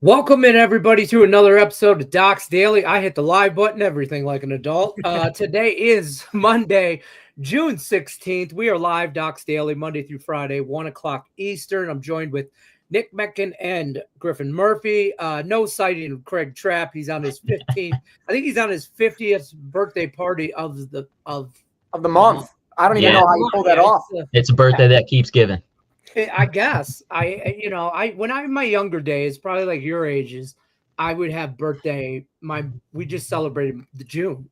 Welcome in, everybody, to another episode of Docs Daily. I hit the live button, everything like an adult. Today is Monday, June 16th. We are live, Docs Daily, Monday through Friday, 1 o'clock Eastern. I'm joined with Nick Menken and Griffin Murphy. No sighting of Craig Trapp. He's on his 15th. I think he's on his 50th birthday party of the month. I don't even know how you pull that off. It's a birthday that keeps giving. I guess when I'm in my younger days, probably like your ages, I would have birthday. We just celebrated the June.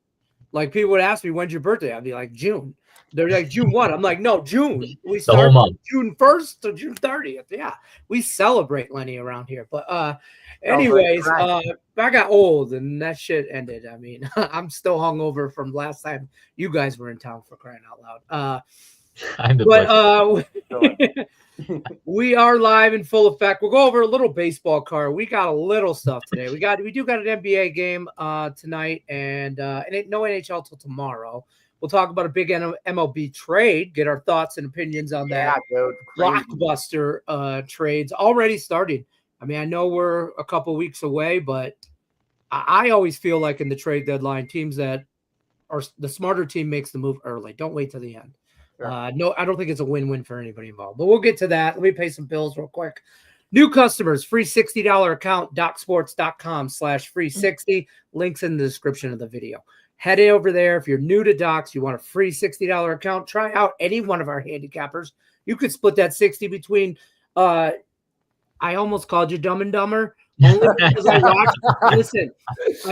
Like people would ask me, when's your birthday? I'd be like, June. They're like, June what? I'm like, no, June. We start June 1st to June 30th. Yeah, we celebrate Lenny around here. But anyways, I got old and that shit ended. I mean, I'm still hungover from last time you guys were in town, for crying out loud. We are live in full effect. We'll go over a little baseball card. We got a little stuff today. We do got an NBA game tonight, and no NHL till tomorrow. We'll talk about a big MLB trade, get our thoughts and opinions on that. Dude, blockbuster trades already starting. I mean, I know we're a couple weeks away, but I always feel like in the trade deadline, teams that are the smarter team makes the move early. Don't wait till the end. Sure. No, I don't think it's a win-win for anybody involved, but we'll get to that. Let me pay some bills real quick. New customers, free $60 account, docsports.com/free60. Links in the description of the video. Head over there. If you're new to Docs, you want a free $60 account, try out any one of our handicappers. You could split that 60 between, I almost called you Dumb and Dumber. Only because I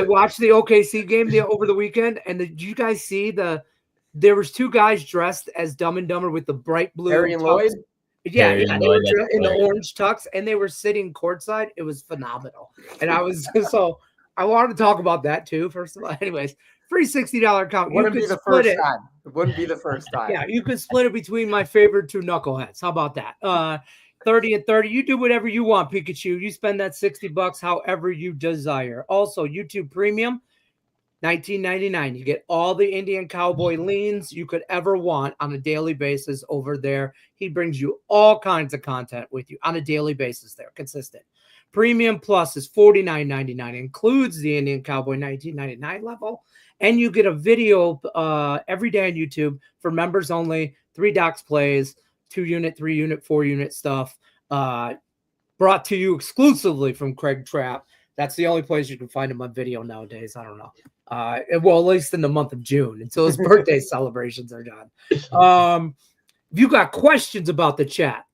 watched the OKC game over the weekend, and did you guys see there was two guys dressed as Dumb and Dumber with the bright blue. Harry and Lloyd? Yeah, they were in the orange tux, and they were sitting courtside. It was phenomenal. And I was so I wanted to talk about that too. First of all, anyways, free $60 account. Wouldn't be the first time. It wouldn't be the first time. Yeah, you could split it between my favorite two knuckleheads. How about that? 30 and 30. You do whatever you want, Pikachu. You spend that $60 however you desire. Also, YouTube Premium. $19.99. You get all the Indian Cowboy leans you could ever want on a daily basis over there. He brings you all kinds of content with you on a daily basis there, consistent. Premium Plus is $49.99. Includes the Indian Cowboy $19.99 level. And you get a video every day on YouTube for members only. 3 Docs plays, 2-unit, 3-unit, 4-unit stuff. Brought to you exclusively from Craig Trapp. That's the only place you can find him on video nowadays. I don't know. Well, at least in the month of June until his birthday celebrations are done. If you got questions about the chat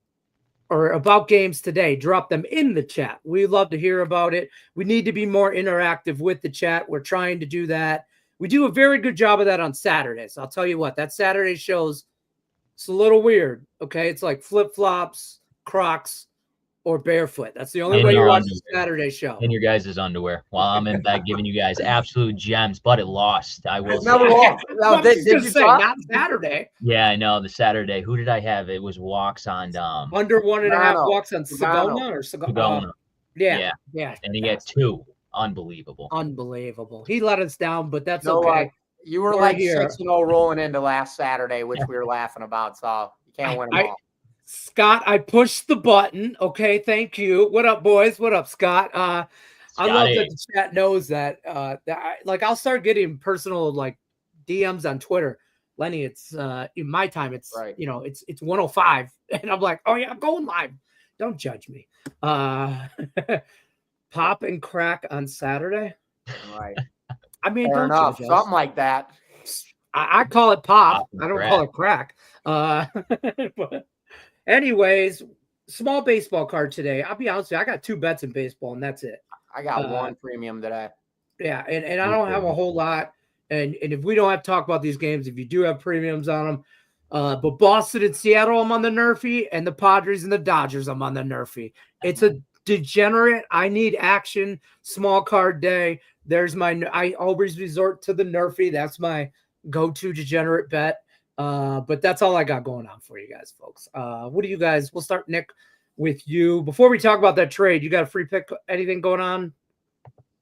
or about games today, drop them in the chat. We'd love to hear about it. We need to be more interactive with the chat. We're trying to do that. We do a very good job of that on Saturdays. I'll tell you what, that Saturday show's it's a little weird. Okay. It's like flip-flops, Crocs, or barefoot. That's the only way you watch the Saturday show. In your guys' underwear while I'm in bed giving you guys absolute gems, but it lost. I will never lost. No, did you say not Saturday? Yeah, I know. The Saturday. Who did I have? It was walks on under 1.5 walks on Sagona or Sagona. Yeah. And he had 2. Unbelievable. He let us down, but that's okay. You were like 6-0 rolling into last Saturday, which we were laughing about. So you can't win them all. Scott, I pushed the button. Okay, thank you. What up, boys? What up, Scott? I love that the chat knows that. I'll start getting personal DMs on Twitter. Lenny, it's in my time. It's right. It's 1:05, and I'm like, oh yeah, I'm going live. Don't judge me. Pop and crack on Saturday. Right. I mean, fair enough. Something like that. I call it pop. I don't call it crack. But. Anyways, small baseball card today. I'll be honest with you, I got 2 bets in baseball, and that's it. I got 1 premium today. Yeah, and I don't have a whole lot. And if we don't have to talk about these games, if you do have premiums on them, but Boston and Seattle, I'm on the Nerfy, and the Padres and the Dodgers, I'm on the Nerfy. It's a degenerate. I need action. Small card day. I always resort to the Nerfy. That's my go-to degenerate bet. But that's all I got going on for you guys, folks. What do you guys? We'll start, Nick, with you. Before we talk about that trade, you got a free pick? Anything going on?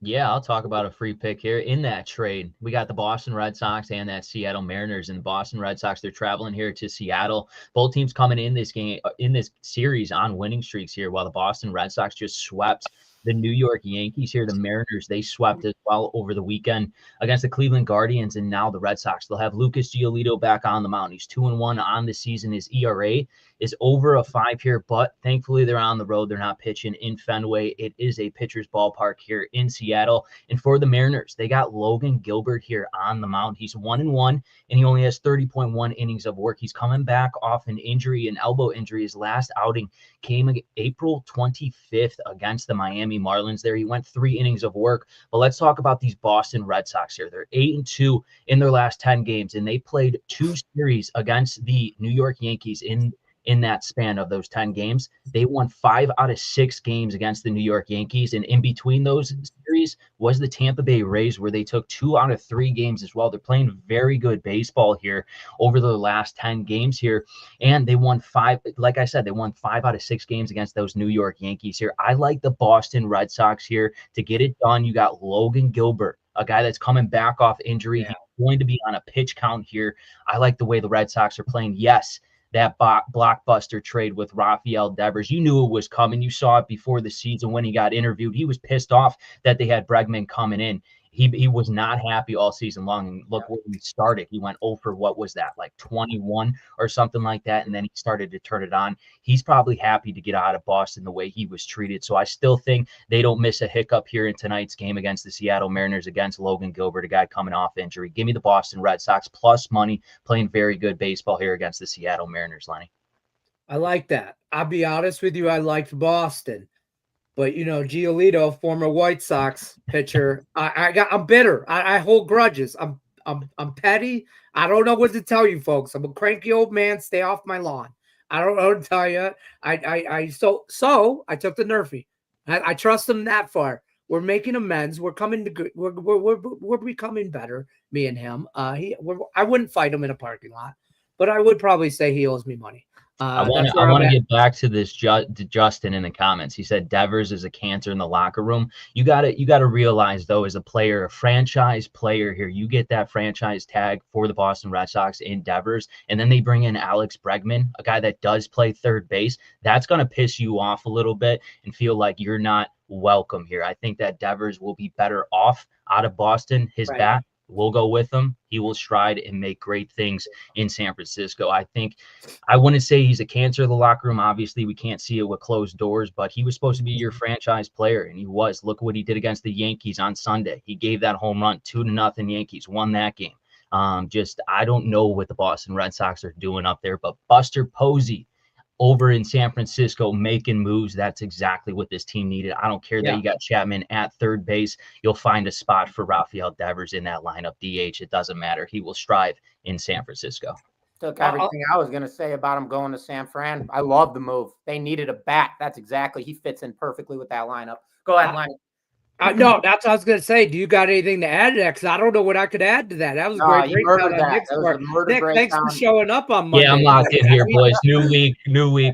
Yeah, I'll talk about a free pick here. In that trade, we got the Boston Red Sox and that Seattle Mariners. And the Boston Red Sox, they're traveling here to Seattle. Both teams coming in this game, in this series on winning streaks here, while the Boston Red Sox just swept the New York Yankees here, the Mariners, they swept as well over the weekend against the Cleveland Guardians, and now the Red Sox. They'll have Lucas Giolito back on the mound. He's 2-1 on the season. His ERA is over a 5 here, but thankfully they're on the road. They're not pitching in Fenway. It is a pitcher's ballpark here in Seattle. And for the Mariners, they got Logan Gilbert here on the mound. He's 1-1, and he only has 30.1 innings of work. He's coming back off an injury, an elbow injury. His last outing came April 25th against the Miami Marlins there. He went 3 innings of work. But let's talk about these Boston Red Sox here. They're 8-2 in their last 10 games, and they played 2 series against the New York Yankees in that span of those 10 games. They won 5 out of 6 games against the New York Yankees. And in between those series was the Tampa Bay Rays, where they took 2 out of 3 games as well. They're playing very good baseball here over the last 10 games here. And they won 5, like I said, they won 5 out of 6 games against those New York Yankees here. I like the Boston Red Sox here to get it done. You got Logan Gilbert, a guy that's coming back off injury. Yeah. He's going to be on a pitch count here. I like the way the Red Sox are playing. Yes, that blockbuster trade with Rafael Devers, you knew it was coming. You saw it before the season when he got interviewed. He was pissed off that they had Bregman coming in. He was not happy all season long. And look where he started. He went 0 for what was that, like 21 or something like that. And then he started to turn it on. He's probably happy to get out of Boston the way he was treated. So I still think they don't miss a hiccup here in tonight's game against the Seattle Mariners against Logan Gilbert, a guy coming off injury. Give me the Boston Red Sox plus money, playing very good baseball here against the Seattle Mariners, Lenny. I like that. I'll be honest with you. I liked Boston. But, you know, Giolito, former White Sox pitcher, I'm bitter. I hold grudges. I'm petty. I don't know what to tell you, folks. I'm a cranky old man. Stay off my lawn. I don't know what to tell you. So I took the Nerfy. I trust him that far. We're making amends. We're coming to good. We're becoming better. Me and him. I wouldn't fight him in a parking lot, but I would probably say he owes me money. I want to get back to this Justin in the comments. He said Devers is a cancer in the locker room. You got to realize, though, as a player, a franchise player here, you get that franchise tag for the Boston Red Sox in Devers, and then they bring in Alex Bregman, a guy that does play third base. That's going to piss you off a little bit and feel like you're not welcome here. I think that Devers will be better off out of Boston. His bat will go with him. He will stride and make great things in San Francisco. I wouldn't say he's a cancer of the locker room. Obviously, we can't see it with closed doors, but he was supposed to be your franchise player, and he was. Look what he did against the Yankees on Sunday. He gave that home run, 2-0 Yankees, won that game. I don't know what the Boston Red Sox are doing up there, but Buster Posey over in San Francisco making moves. That's exactly what this team needed. I don't care that you got Chapman at third base. You'll find a spot for Rafael Devers in that lineup. DH, it doesn't matter. He will strive in San Francisco. Took everything I was going to say about him going to San Fran. I love the move. They needed a bat. That's exactly. He fits in perfectly with that lineup. Go ahead, Lenny. No, that's what I was going to say. Do you got anything to add to that? Because I don't know what I could add to that. That was a great breakdown on Nick's part. Nick, thanks for showing up on Monday. Yeah, I'm locked in here, boys. New week,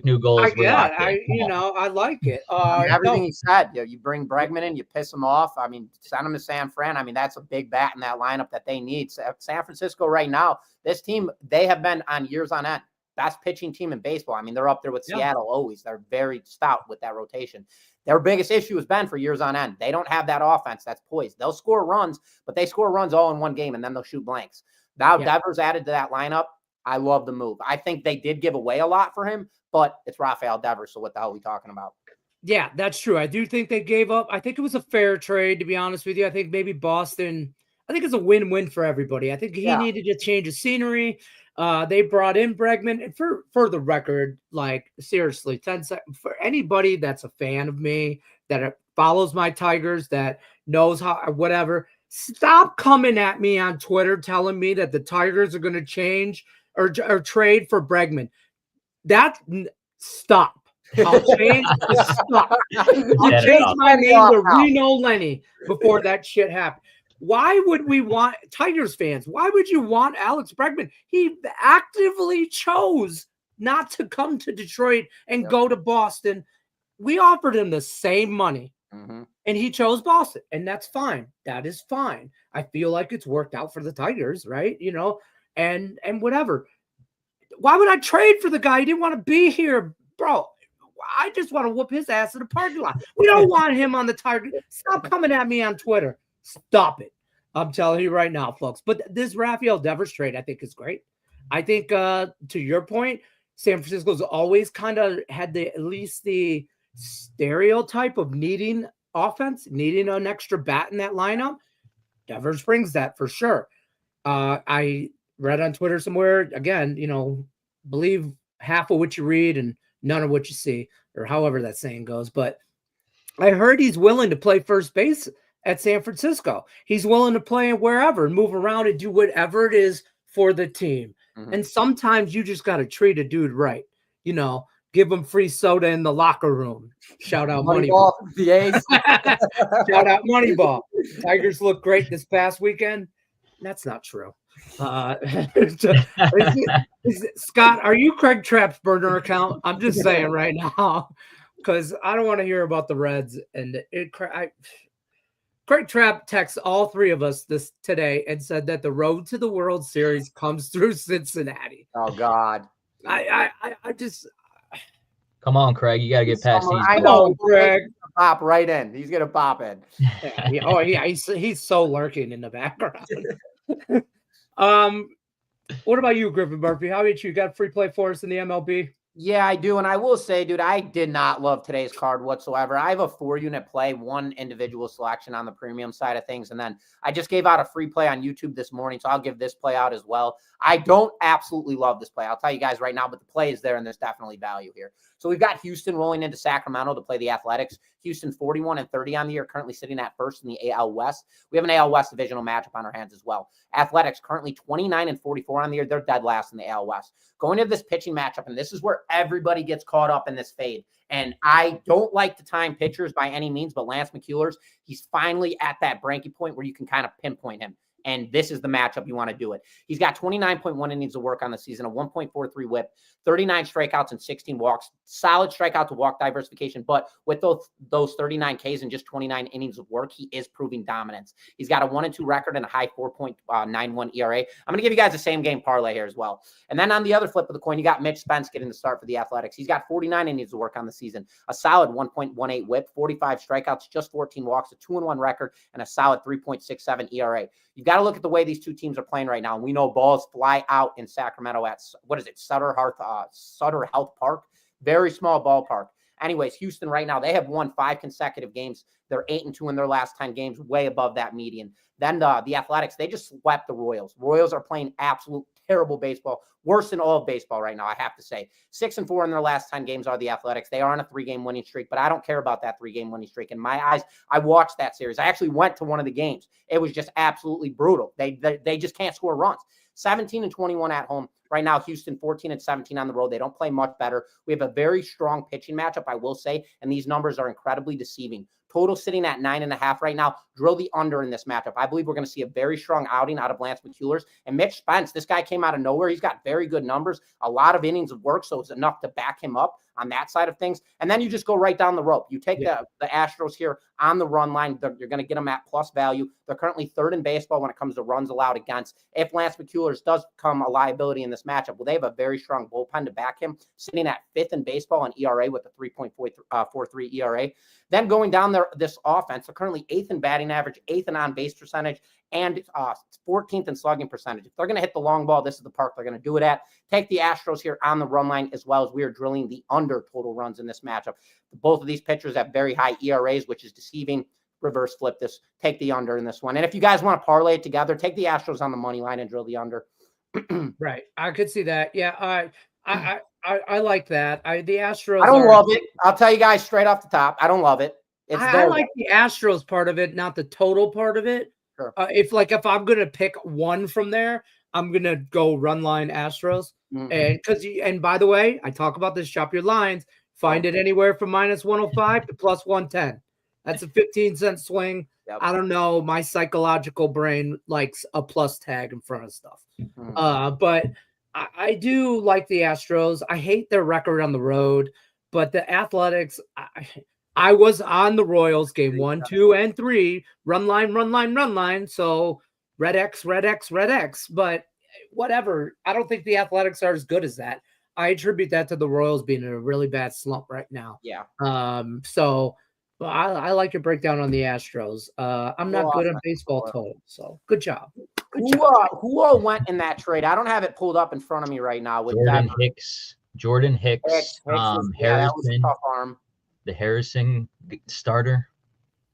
new goals. I like it. Everything he said. You bring Bregman in, you piss him off. I mean, send him to San Fran. I mean, that's a big bat in that lineup that they need. San Francisco right now, this team, they have been on years on end. Best pitching team in baseball. I mean, they're up there with Seattle always. They're very stout with that rotation. Their biggest issue has been for years on end. They don't have that offense that's poised. They'll score runs, but they score runs all in one game, and then they'll shoot blanks. Now Devers added to that lineup. I love the move. I think they did give away a lot for him, but it's Rafael Devers, so what the hell are we talking about? Yeah, that's true. I do think they gave up. I think it was a fair trade, to be honest with you. I think maybe Boston, I think it's a win-win for everybody. I think he needed to change of scenery. They brought in Bregman, and for the record, like seriously, 10 seconds for anybody that's a fan of me, that follows my Tigers, that knows how, whatever, stop coming at me on Twitter telling me that the Tigers are going to change or trade for Bregman. Stop. I'll change my name to Reno Lenny before that shit happened. Why would we want Tigers fans? Why would you want Alex Bregman? He actively chose not to come to Detroit and go to Boston. We offered him the same money, and he chose Boston, and that's fine. That is fine. I feel like it's worked out for the Tigers, right? You know, and whatever. Why would I trade for the guy? He didn't want to be here, bro. I just want to whoop his ass in the parking lot. We don't want him on the target. Stop coming at me on Twitter. Stop it. I'm telling you right now, folks. But this Rafael Devers trade, I think, is great. I think, to your point, San Francisco's always kind of had at least the stereotype of needing offense, needing an extra bat in that lineup. Devers brings that for sure. I read on Twitter somewhere, again, believe half of what you read and none of what you see, or however that saying goes. But I heard he's willing to play first base at San Francisco. He's willing to play wherever and move around and do whatever it is for the team. Mm-hmm. And sometimes you just got to treat a dude right. Give him free soda in the locker room. Shout out Moneyball. Shout out Moneyball. Tigers look great this past weekend. That's not true. Scott, are you Craig Trapp's burner account? I'm just saying right now, because I don't want to hear about the Reds. And Craig Trapp texted all three of us this today and said that the road to the World Series comes through Cincinnati. Oh God. I just come on, Craig. You gotta get past these. I know, Craig. Pop right in. He's gonna pop in. Yeah, he's so lurking in the background. What about you, Griffin Murphy? How about you? Got free play for us in the MLB? Yeah, I do. And I will say, dude, I did not love today's card whatsoever. I have a 4-unit play, one individual selection on the premium side of things. And then I just gave out a free play on YouTube this morning. So I'll give this play out as well. I don't absolutely love this play. I'll tell you guys right now, but the play is there and there's definitely value here. So we've got Houston rolling into Sacramento to play the Athletics. Houston 41-30 on the year, currently sitting at first in the AL West. We have an AL West divisional matchup on our hands as well. Athletics currently 29-44 on the year. They're dead last in the AL West. Going into this pitching matchup, and this is where everybody gets caught up in this fade. And I don't like to time pitchers by any means, but Lance McCullers, he's finally at that breaking point where you can kind of pinpoint him. And this is the matchup you want to do it. He's got 29.1 innings of work on the season, a 1.43 whip, 39 strikeouts and 16 walks, solid strikeout to walk diversification. But with those 39 Ks and just 29 innings of work, he is proving dominance. He's got a 1-2 record and a high 4.91 ERA. I'm going to give you guys the same game parlay here as well. And then on the other flip of the coin, you got Mitch Spence getting the start for the Athletics. He's got 49 innings of work on the season, a solid 1.18 whip, 45 strikeouts, just 14 walks, a 2-1 record, and a solid 3.67 ERA. You've got to look at the way these two teams are playing right now. And we know balls fly out in Sacramento at, Sutter Health Park. Very small ballpark. Anyways, Houston right now, they have won 5 consecutive games. They're 8-2 in their last 10 games, way above that median. Then the Athletics, they just swept the Royals. Royals are playing absolute terrible baseball, worse than all of baseball right now, I have to say. 6-4 in their last 10 games are the Athletics. They are on a 3-game winning streak, but I don't care about that 3-game winning streak. In my eyes, I watched that series. I actually went to one of the games. It was just absolutely brutal. They just can't score runs. 17-21 at home. Right now, Houston 14-17 on the road. They don't play much better. We have a very strong pitching matchup, I will say, and these numbers are incredibly deceiving. Total sitting at 9.5 right now. Drill the under in this matchup. I believe we're going to see a very strong outing out of Lance McCullers. And Mitch Spence, this guy came out of nowhere. He's got very good numbers, a lot of innings of work, so it's enough to back him up on that side of things. And then you just go right down the rope. You take the Astros here on the run line. You're going to get them at plus value. They're currently 3rd in baseball when it comes to runs allowed against. If Lance McCullers does become a liability in this matchup, well, they have a very strong bullpen to back him, sitting at 5th in baseball on ERA with a 3.43 ERA. Then going down there, this offense, they're currently 8th in batting average, 8th in on-base percentage, and 14th in slugging percentage. If they're going to hit the long ball, this is the park they're going to do it at. Take the Astros here on the run line, as well as we are drilling the under total runs in this matchup. Both of these pitchers have very high ERAs, which is deceiving. Reverse flip this. Take the under in this one. And if you guys want to parlay it together, take the Astros on the money line and drill the under. Right. I could see that. Yeah. I like that. The Astros. I don't love it. I'll tell you guys straight off the top. I don't love it. I like the Astros part of it, not the total part of it. Sure. If I'm gonna pick one from there, I'm gonna go run line Astros. Mm-hmm. And by the way, I talk about this. Shop your lines. Find it anywhere from -105 to +110. That's a 15-cent swing. Yep. I don't know. My psychological brain likes a plus tag in front of stuff. Mm-hmm. But I do like the Astros. I hate their record on the road, but the Athletics, I was on the Royals game 1, 2, and 3. Run line. So red X. But whatever. I don't think the Athletics are as good as that. I attribute that to the Royals being in a really bad slump right now. Yeah. So I like your breakdown on the Astros. I'm not good at baseball total, so good job. Who all went in that trade? I don't have it pulled up in front of me right now. With Jordan Hicks, that was a Harrison, tough arm. The Harrison starter.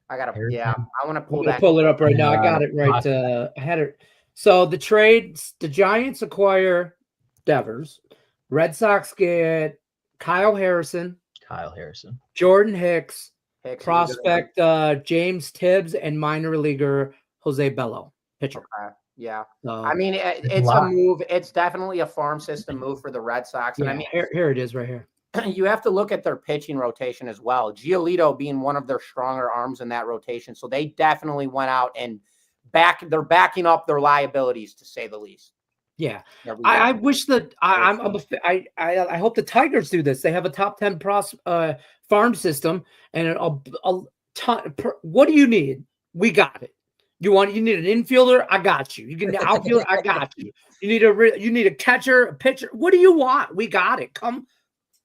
I want to pull that. Pull it up right now. I got it right. I had it. So the trades, the Giants acquire Devers. Red Sox get Kyle Harrison, Jordan Hicks prospect James Tibbs, and minor leaguer Jose Bello, pitcher. Yeah. I mean, it's a move. It's definitely a farm system move for the Red Sox. And I mean, here it is right here. You have to look at their pitching rotation as well. Giolito being one of their stronger arms in that rotation. So they definitely went out and they're backing up their liabilities, to say the least. Yeah. I wish that I hope the Tigers do this. They have a top 10 farm system, and a ton. What do you need? We got it. You need an infielder? I got you. You can outfielder? I got you. You need a catcher, a pitcher. What do you want? We got it.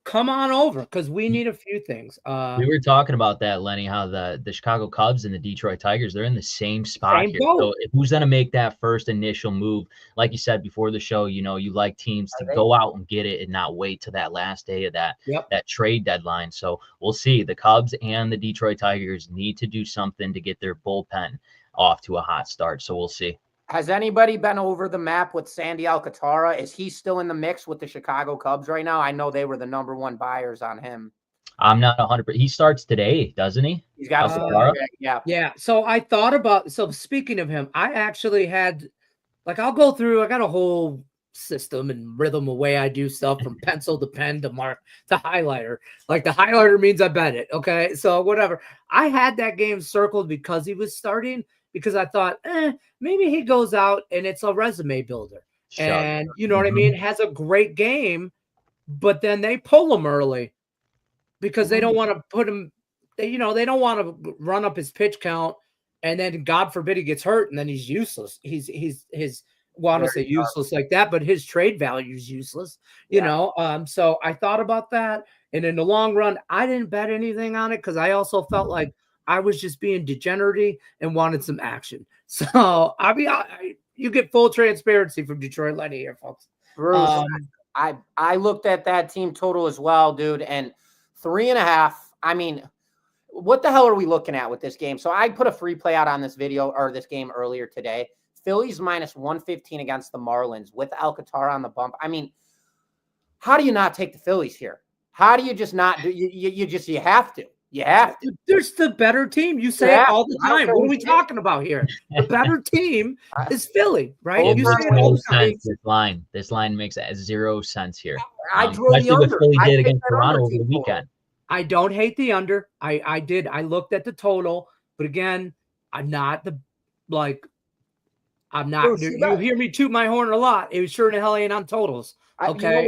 Come on over, because we need a few things. We were talking about that, Lenny, how the Chicago Cubs and the Detroit Tigers, they're in the same spot here. So who's going to make that first initial move? Like you said before the show, you like teams to go out and get it and not wait to that last day of that trade deadline. So we'll see. The Cubs and the Detroit Tigers need to do something to get their bullpen off to a hot start. So we'll see. Has anybody been over the map with Sandy Alcantara? Is he still in the mix with the Chicago Cubs right now? I know they were the number one buyers on him. I'm not 100%. He starts today, doesn't he? He's got yeah. So I thought about. So speaking of him, I actually had, I'll go through. I got a whole system and rhythm of way I do stuff, from pencil to pen to mark to highlighter. Like the highlighter means I bet it. Okay, so whatever. I had that game circled because he was starting, because I thought, maybe he goes out and it's a resume builder. And you know what I mean? Has a great game, but then they pull him early because they don't want to put him, they don't want to run up his pitch count, and then God forbid he gets hurt and then he's useless. He's want to say useless like that, but his trade value is useless, you know? So I thought about that. And in the long run, I didn't bet anything on it, because I also felt like I was just being degenerate and wanted some action. So I mean, you get full transparency from Detroit Lenny here, folks. Bruce, I looked at that team total as well, dude, and 3.5. I mean, what the hell are we looking at with this game? So I put a free play out on this game earlier today. Phillies minus 115 against the Marlins with Alcantara on the bump. I mean, how do you not take the Phillies here? How do you just not do? You have to. You have to. There's the better team. You say it all the time. What are we talking about here? The better team is Philly, right? You say it all the time. This line makes zero sense here. I drew the under. What Philly did against Toronto over the weekend. I don't hate the under. I did. I looked at the total, but again, I'm not. Bruce, you hear me toot my horn a lot. It was sure the hell ain't on totals. Okay.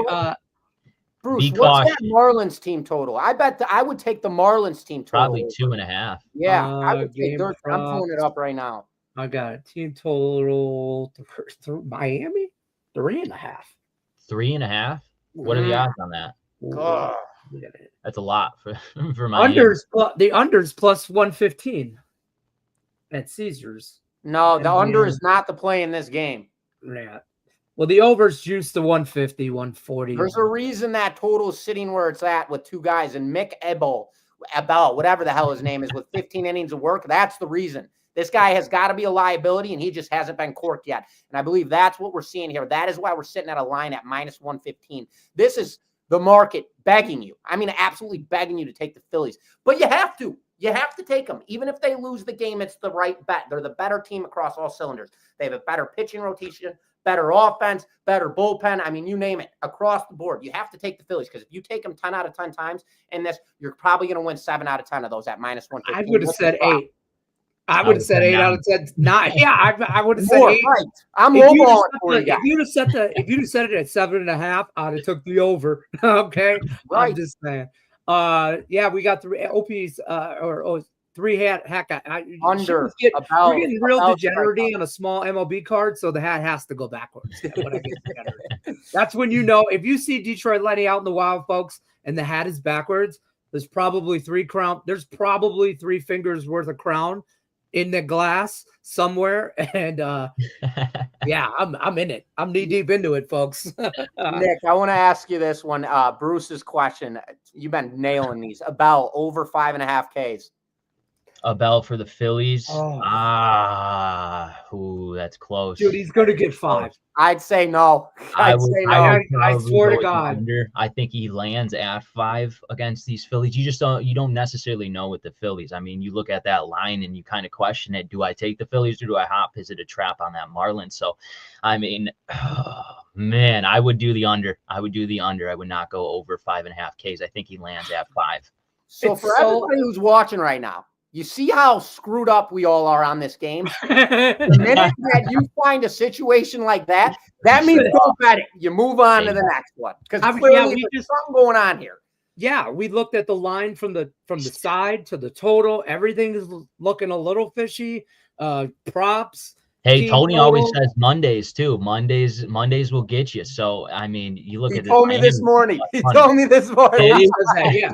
Bruce, what's that Marlins team total? I bet I would take the Marlins team total. Probably 2.5. Yeah, I would take I'm pulling it up right now. I got it. Team total Miami 3.5. 3.5. What are the odds on that? God. That's a lot for Miami. The unders plus 115 at Caesars. No, the under is not the play in this game. Yeah. Well, the over's juiced to 150, 140. There's a reason that total is sitting where it's at with two guys, and Mick Abel, whatever the hell his name is, with 15 innings of work. That's the reason. This guy has got to be a liability, and he just hasn't been corked yet. And I believe that's what we're seeing here. That is why we're sitting at a line at minus 115. This is the market begging you. I mean, absolutely begging you to take the Phillies. But you have to. You have to take them. Even if they lose the game, it's the right bet. They're the better team across all cylinders. They have a better pitching rotation, better offense, better bullpen. I mean, you name it, across the board. You have to take the Phillies, because if you take them 10 out of 10 times in this, you're probably going to win 7 out of 10 of those at minus 115. I would have said 8. I would have said 8 out of 10. 9. Yeah, I would have said 8. Right. I'm lowballing for you. If you'd have said it at 7.5, I'd have took the over. Okay, right. I'm just saying. Yeah, we got 3 OPs or 3 hat under. We're getting real degenerate on a small MLB card, so the hat has to go backwards. That's when you know. If you see Detroit Lenny out in the wild, folks, and the hat is backwards, there's probably three fingers worth of crown in the glass somewhere. And yeah, I'm in it. I'm knee deep into it, folks. Nick, I want to ask you this one. Bruce's question. You've been nailing these. About over 5.5 Ks. A bell for the Phillies. Oh. Ooh, that's close. Dude, he's going to get 5. I'd say no. I swear to God. Under. I think he lands at 5 against these Phillies. You don't necessarily know with the Phillies. I mean, you look at that line and you kind of question it. Do I take the Phillies or do I hop? Is it a trap on that Marlin? So, I mean, man, I would do the under. I would not go over 5.5 Ks. I think he lands at 5. So for everybody who's watching right now, you see how screwed up we all are on this game? The minute that you find a situation like that, that means don't bet it. You move on to the next one. Because clearly there's something going on here. Yeah, we looked at the line from the side to the total. Everything is looking a little fishy. Props. Hey, Tony always says Mondays too. Mondays will get you. So I mean, you look at. He told me this morning. Yeah.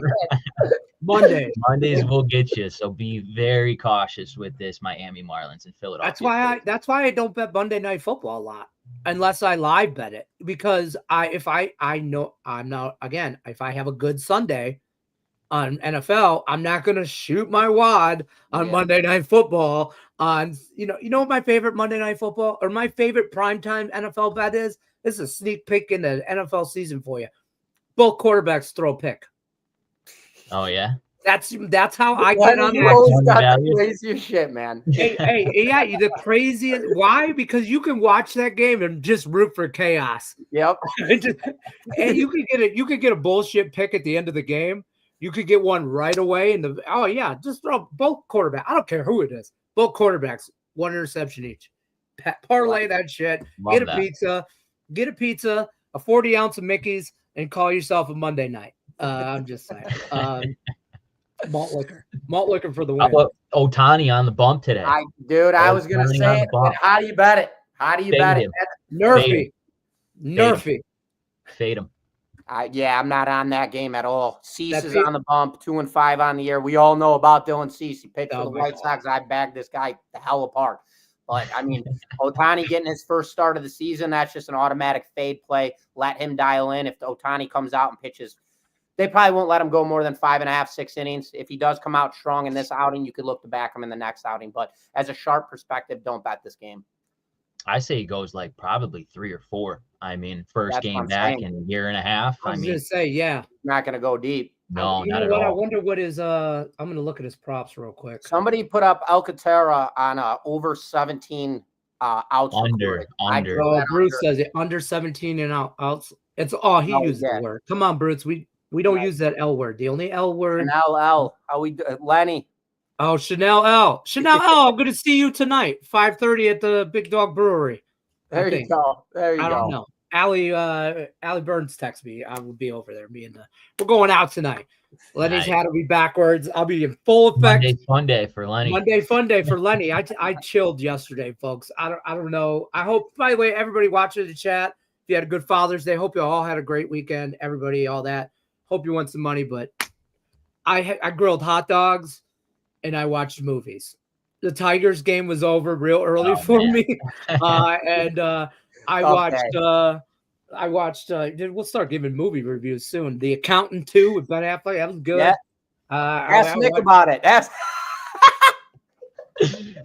Mondays will get you. So be very cautious with this Miami Marlins and Philadelphia. That's why I don't bet Monday Night Football a lot unless I live bet it, because if I have a good Sunday on NFL, I'm not going to shoot my wad on Monday Night Football. On you know what my favorite Monday Night Football or my favorite primetime NFL bet is? This is a sneak peek in the NFL season for you. Both quarterbacks throw a pick. Oh yeah, that's how I get on the craziest shit, man. Hey, the craziest. Why? Because you can watch that game and just root for chaos. Yep. And you could get a bullshit pick at the end of the game. You could get one right away. Just throw both quarterbacks. I don't care who it is. Both quarterbacks, 1 interception each. Parlay that shit. Get a pizza, a 40-ounce of Mickey's, and call yourself a Monday night. I'm just saying. Malt liquor for the win. How about Ohtani on the bump today? I was going to say it, but how do you bet it? Nerfy. Fade him. I'm not on that game at all. Cease is on the bump, 2-5 on the year. We all know about Dylan Cease. He picked for the White Sox. I bagged this guy the hell apart. But, I mean, Ohtani getting his first start of the season, that's just an automatic fade play. Let him dial in. If Ohtani comes out and pitches, they probably won't let him go more than 5.5, 6 innings. If he does come out strong in this outing, you could look to back him in the next outing. But as a sharp perspective, don't bet this game. I say he goes like probably 3 or 4. I mean, first game back in a year and a half. I was going to say, yeah. Not going to go deep. No, not at all. I wonder what is I'm going to look at his props real quick. Somebody put up Alcantara on over 17 outs. Under. Bruce says it under 17 and outs. It's he used the word. Come on, Bruce. We don't use that L word. The only L word. Chanel L. How we Lenny. Oh, Chanel L. I'm going to see you tonight, 5:30 at the Big Dog Brewery. There you go. I don't know. Allie Burns texted me. I will be over there. We're going out tonight. Lenny's hat will be backwards. I'll be in full effect. Monday fun day for Lenny. I chilled yesterday, folks. I don't know. I hope, by the way, everybody watching the chat, if you had a good Father's Day, hope you all had a great weekend. Everybody, all that. Hope you won some money, but I grilled hot dogs and I watched movies. The Tigers game was over real early for me. I watched we'll start giving movie reviews soon. The Accountant 2 with Ben Affleck. That was good. Yeah. Ask Nick about it.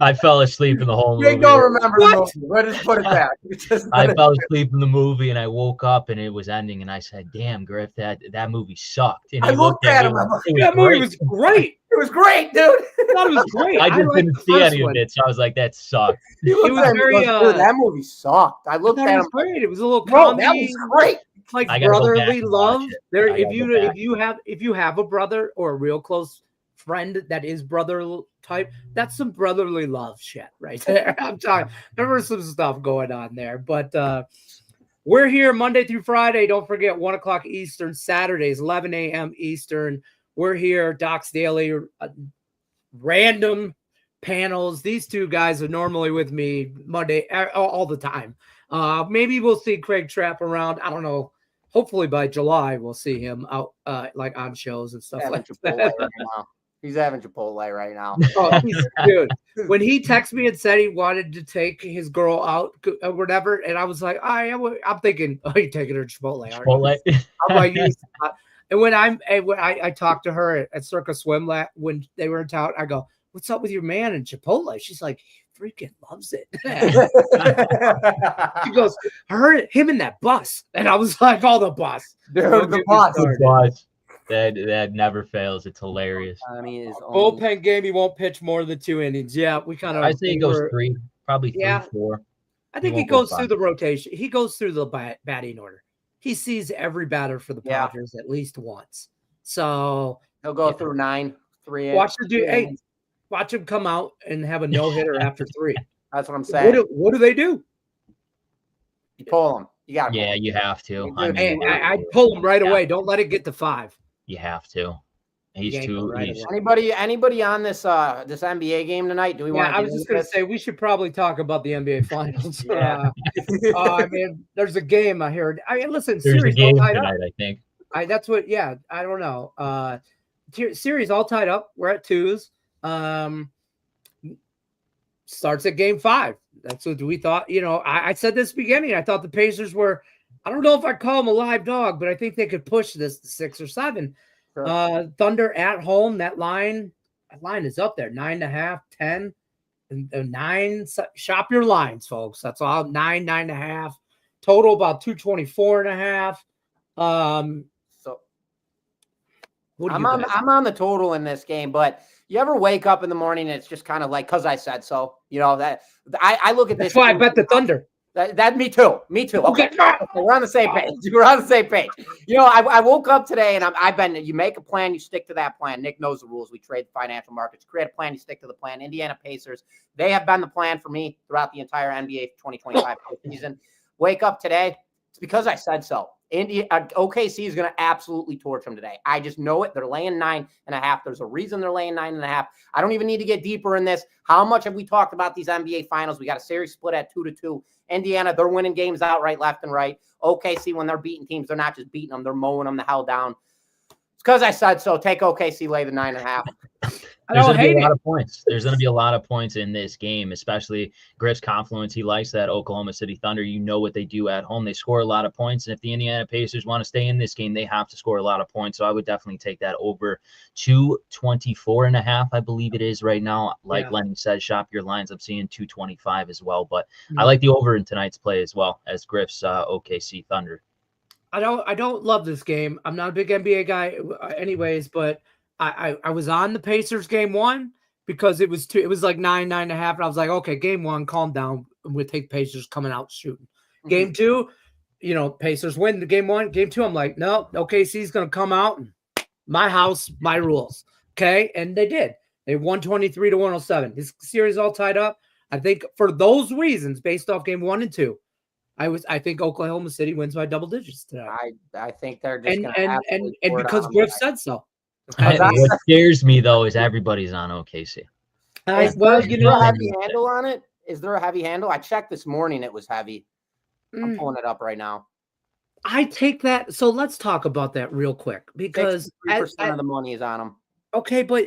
I fell asleep in the whole movie. You don't remember the movie. Let's just put it back. I fell asleep in the movie and I woke up and it was ending and I said, "Damn, Griff, that movie sucked." And I looked at him. That movie was great. It was great, dude. I thought it was great. I just didn't see any of it, so I was like, "That sucked." It was very. That movie sucked. I looked at him. Great. It was a little comedy. That was great. Like brotherly love. If you have a brother or a real close friend that is brother type, that's some brotherly love shit right there. I'm talking. There was some stuff going on there, but we're here Monday through Friday. Don't forget 1:00 Eastern. Saturdays 11 a.m. Eastern. We're here, Doc's Daily, random panels. These two guys are normally with me Monday all the time. Maybe we'll see Craig Trapp around. I don't know. Hopefully by July we'll see him out like on shows and stuff like that. Right now. He's having Chipotle right now. Oh, dude. When he texted me and said he wanted to take his girl out or whatever, and I was like, I'm thinking, oh, you're taking her to Chipotle. Chipotle. I'm like, and when I talked to her at Circa Swim when they were in town, I go, "What's up with your man in Chipotle?" She's like, "He freaking loves it." She goes, "I heard him in that bus," and I was like, "Oh, the bus, dude, the bus." The bus. That never fails. It's hilarious. I mean, his bullpen game. He won't pitch more than 2 innings. Yeah, we kind of. I say he goes 3, probably 3, 4. I think he goes through the rotation. He goes through the batting order. He sees every batter for the Padres at least once. So he'll go through 9, 3. Watch the dude. Hey, watch him come out and have a no hitter after 3. That's what I'm saying. What do they do? You pull him. You got. Yeah, you have to. I pull him right away. Don't let it get to 5. You have to. He's too. Anybody on this this NBA game tonight? Do we want? I was just gonna say we should probably talk about the NBA Finals. Yeah. I mean, there's a game I heard. I mean, listen, there's series a game all tied tonight. up. I think. That's what. Yeah, I don't know. Series all tied up. We're at 2s. Starts at game 5. That's what we thought. You know, I said this beginning. I thought the Pacers were. I don't know if I call them a live dog, but I think they could push this to 6 or 7. Sure. Thunder at home. That line is up there. 9.5, 10, and 9. Shop your lines, folks. That's all. 9, 9.5. Total about 224.5. So I'm on the total in this game, but you ever wake up in the morning and it's just kind of like, because I said so, you know, that I look at this. That's why I bet the Thunder. That me too. Okay. We're on the same page. We're on the same page. You know, I woke up today and I've been, you make a plan, you stick to that plan. Nick knows the rules. We trade the financial markets, create a plan, you stick to the plan. Indiana Pacers, they have been the plan for me throughout the entire NBA 2025 season. Wake up today. It's because I said so. OKC is going to absolutely torch them today. I just know it. They're laying 9.5. There's a reason they're laying 9.5. I don't even need to get deeper in this. How much have we talked about these NBA finals? We got a series split at 2-2. Indiana, they're winning games outright, left and right. OKC, when they're beating teams, they're not just beating them. They're mowing them the hell down. It's because I said so. Take OKC, lay the 9.5. There's going to be a lot of points. There's going to be a lot of points in this game, especially Griff's confluence. He likes that Oklahoma City Thunder. You know what they do at home. They score a lot of points. And if the Indiana Pacers want to stay in this game, they have to score a lot of points. So I would definitely take that over 224.5, I believe it is right now. Like Lenny says, shop your lines. I'm seeing 225 as well. But I like the over in tonight's play as well as Griff's OKC Thunder. I don't love this game. I'm not a big NBA guy anyways, but I was on the Pacers game 1 because it was like 9, 9.5. And I was like, okay, game 1, calm down. We'll take Pacers coming out shooting. Game 2, you know, Pacers win the game 1. Game 2, I'm like, no, OKC's going to come out. And my house, my rules. Okay. And they did. They won 123-107. This series all tied up. I think for those reasons, based off game 1 and 2, I think Oklahoma City wins by double digits today. I think they're just and because Griff said so. What scares me though is everybody's on OKC. Is there a heavy handle on it? Is there a heavy handle? I checked this morning; it was heavy. I'm pulling it up right now. I take that. So let's talk about that real quick because 3% of the money is on them. Okay, but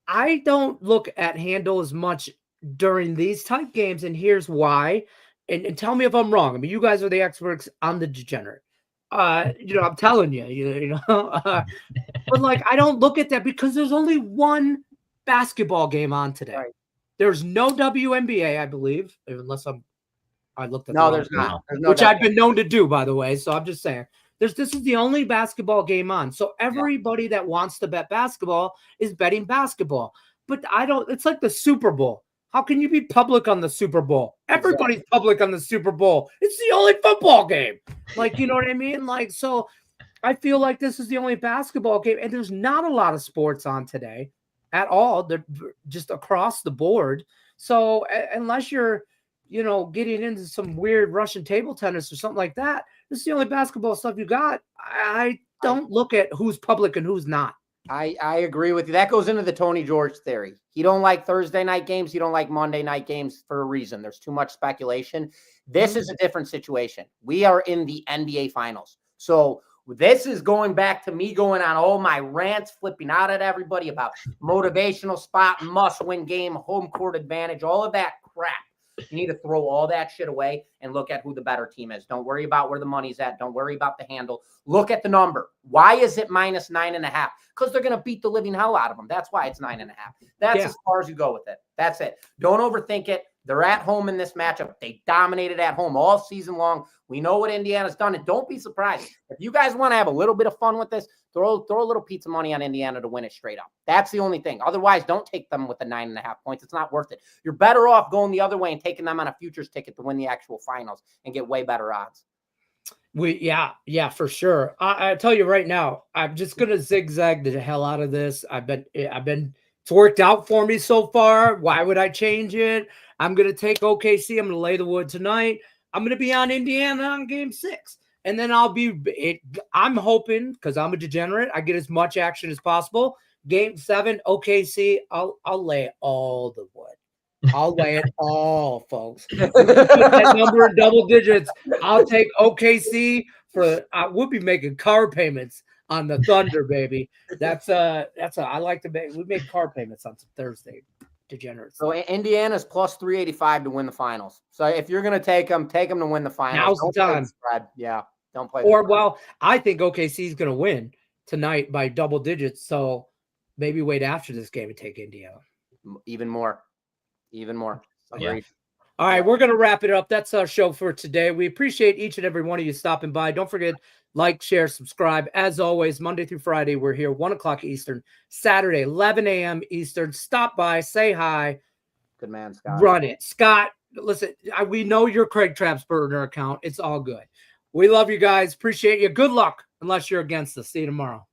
I don't look at handle as much during these type games, and here's why. And tell me if I'm wrong. I mean, you guys are the experts on the degenerate. You know, I'm telling you, but like, I don't look at that because there's only one basketball game on today. Right. There's no WNBA, I believe, unless I looked at no, there's not. There's no which I've been known to do, by the way. So I'm just saying, this is the only basketball game on. So everybody that wants to bet basketball is betting basketball. But it's like the Super Bowl. How can you be public on the Super Bowl? Everybody's public on the Super Bowl. It's the only football game. Like, you know what I mean? Like, so I feel like this is the only basketball game, and there's not a lot of sports on today at all. They're just across the board. So unless you're, getting into some weird Russian table tennis or something like that, this is the only basketball stuff you got. I don't look at who's public and who's not. I agree with you. That goes into the Tony George theory. He don't like Thursday night games. He don't like Monday night games for a reason. There's too much speculation. This is a different situation. We are in the NBA Finals. So this is going back to me going on all my rants, flipping out at everybody about motivational spot, must-win game, home court advantage, all of that crap. You need to throw all that shit away and look at who the better team is. Don't worry about where the money's at. Don't worry about the handle. Look at the number. Why is it minus 9.5? Because they're going to beat the living hell out of them. That's why it's 9.5. That's as far as you go with it. That's it. Don't overthink it. They're at home in this matchup. They dominated at home all season long. We know what Indiana's done, and don't be surprised. If you guys want to have a little bit of fun with this, throw a little pizza money on Indiana to win it straight up. That's the only thing. Otherwise, don't take them with the 9.5 points. It's not worth it. You're better off going the other way and taking them on a futures ticket to win the actual finals and get way better odds. Yeah, for sure. I tell you right now, I'm just gonna zigzag the hell out of this. It's worked out for me so far. Why would I change it? I'm gonna take OKC. I'm gonna lay the wood tonight. I'm gonna be on Indiana on game 6. And then I'm hoping, because I'm a degenerate, I get as much action as possible. Game 7, OKC, I'll lay all the wood. I'll lay it all, folks. That number in double digits. I'll take OKC we'll be making car payments on the Thunder, baby. I like to make. We make car payments on some Thursday. Degenerates. So Indiana's plus 385 to win the finals. So if you're going to take them to win the finals. Now's the time. Yeah, don't play. I think OKC is going to win tonight by double digits. So maybe wait after this game and take Indiana. Even more. Yeah. All right, we're going to wrap it up. That's our show for today. We appreciate each and every one of you stopping by. Don't forget, like, share, subscribe. As always, Monday through Friday, we're here 1 o'clock Eastern. Saturday, 11 a.m. Eastern. Stop by, say hi. Good man, Scott. Run it. Scott, listen, we know your Craig Trapp's burner account. It's all good. We love you guys. Appreciate you. Good luck, unless you're against us. See you tomorrow.